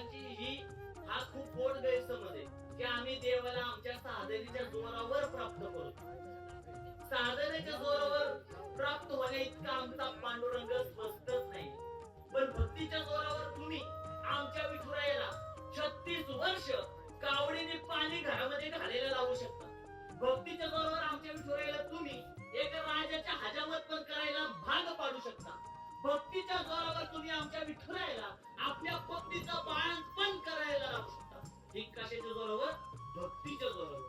लोकांची हा खूप मोठ गैरसमज आहे की आम्ही देवाला आमच्या साधनेच्या जोरावर प्राप्त करू. साधनेच्या जोरावर प्राप्त होण्या इतका आमचा पांडुरंग स्वस्तच नाही. पण भक्तीच्या जोरावर तुम्ही आमच्या विठुरायाला 36 वर्ष कावडीने पाणी घरामध्ये घालायला लावू शकता. भक्तीच्या जोरावर आमच्या विठुरायाला तुम्ही एक राजाच्या हजामत पण करायला भाग पाडू शकता. भक्तीच्या जोरावर तुम्ही आमच्या विठुरायाला आपल्या पत्नीचा बाळंतपण करायला लावू शकता. ही कशाच्या जोरावर? भक्तीच्या जोरावर.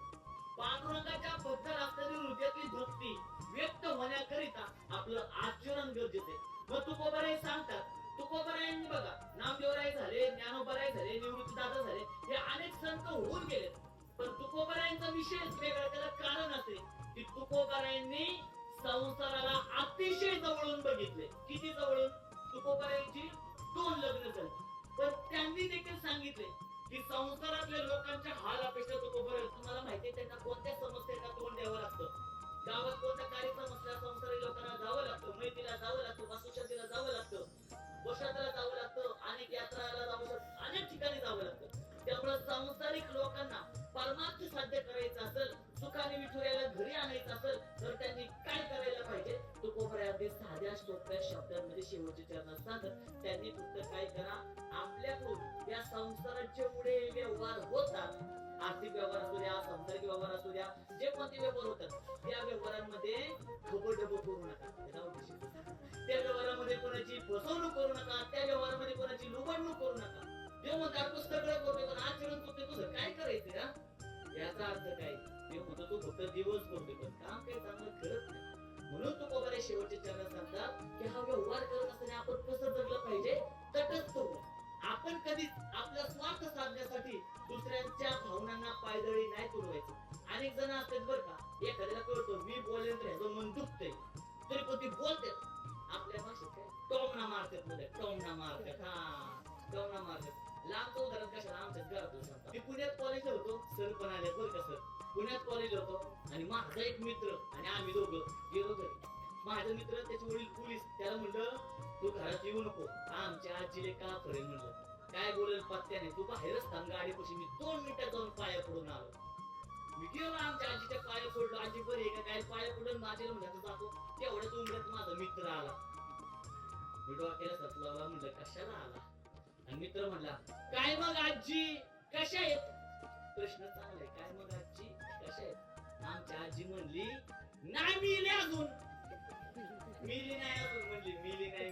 पांडुरंगाच्या बद्दल असलेली हृदयातली भक्ती व्यक्त होण्याकरिता आपलं आचरण गरजेचं आहे. मग तुकोबाराय सांगतात, तुकोबारायांनी बघा नामदेवराय झाले, ज्ञानोबाराय झाले, निवृत्तीदादा झाले, हे अनेक संत होऊन गेले. पण तुकोबारायांचा विषयच वेगळा. त्याला कारण असे की तुकोबारायांनी संसाराला अतिशय जवळून बघितले. किती जवळून? तुकोबारायांची 2 लग्न झाली. पण त्यांनी देखील सांगितले की संसारातल्या लोकांच्या हाल अपेक्षा तुकोबाराय, तुम्हाला माहितीये त्यांना कोणत्या समस्येला तोंड द्यावं लागतं. गावात कोणता कार्यक्रम असला संसारी लोकांना जावं लागतं, मैत्रीला जावं लागतं, वास्तुशांतीला जावं लागतं, वशाला जावं लागतं, अनेक यात्राला जावं लागतं, अनेक ठिकाणी जावं लागतं. त्यामुळे सांसारिक लोकांना परमार्थ साध्य करायचं असेल, सुखाने विठुरायाला घरी आणायचं असेल तर त्यांनी काय करायला पाहिजे? तुकोबाराय अगदी साध्या सोप्या शब्दांमध्ये शेवटचे चरणात सांगत, त्यांनी फक्त काय करा, आपल्याकडून या संसाराचे पुढे व्यवहार होतात, आर्थिक व्यवहार असू द्या, सांसारिक व्यवहार असू द्या, जे कोणते व्यवहार होतात त्या व्यवहारांमध्ये खबरडब करू नका. त्या व्यवहारामध्ये कोणाची फसवणूक करू नका, त्या व्यवहारामध्ये कोणाची लुबाडणूक करू नका. देव म्हणतो तू सगळं करतोय पण आचरण करतोय, तुझं काय करायचं का? याचा अर्थ काय? देव म्हणतो तू फक्त दिवस करतोय पण काम काही चांगलं करत नाही. म्हणून तुकोबाराय शेवटचे चरण सांगतात की हा व्यवहार करत असताना आपण कसं जगलं पाहिजे? तटस्थ हो. आपण कधीच आपला स्वार्थ साधण्यासाठी दुसऱ्यांच्या भावनांना पायदळी नाही तुडवायचं. अनेक जण असतात बरं का, एखाद्याला कळतो मी बोलेन तर ह्याचं मन दुखतंय तरी पण ती बोलतात. आपल्या भाषेत काय टोमणा मारतात, मध्ये टोमणा मारतात. हा टोमणा मारतात. लांबचं उदाहरण कशाला? आमच्याच घरातून सांगतात. मी पुण्यात कॉलेजला होतो, सर पण आले बरं का. सर पुण्यात कॉलेज होतो आणि माझा एक मित्र आणि आम्ही दोघं गेलो घरी. माझा मित्र त्याचे वडील पोलीस, त्याला म्हणलं तू घरात येऊ नको, आमच्या आजीले का खरे म्हणलं. काय बोलेल पत्त्याने, तू बाहेरच थांब गाडीपाशी. मी 2 मिनिटात जाऊन पाया पडून आलो. मी गेलो आमच्या आजीच्या पाया पडलो. आजी बरी आहे का काय? पाया पडून माझ्याला म्हणलं जातो. तेवढ्याच उमऱ्यात माझा मित्र आला. मी डोक्याला सतलावला, म्हणलं कशाला आला? आणि मित्र म्हणला काय मग आजी कशा आहेत? प्रश्न चांगलाय, काय मग आजी कशा आहेत? आमच्या आजी म्हणली नाही मिली अजून. मिली नाही अजून म्हणली, मिली नाही.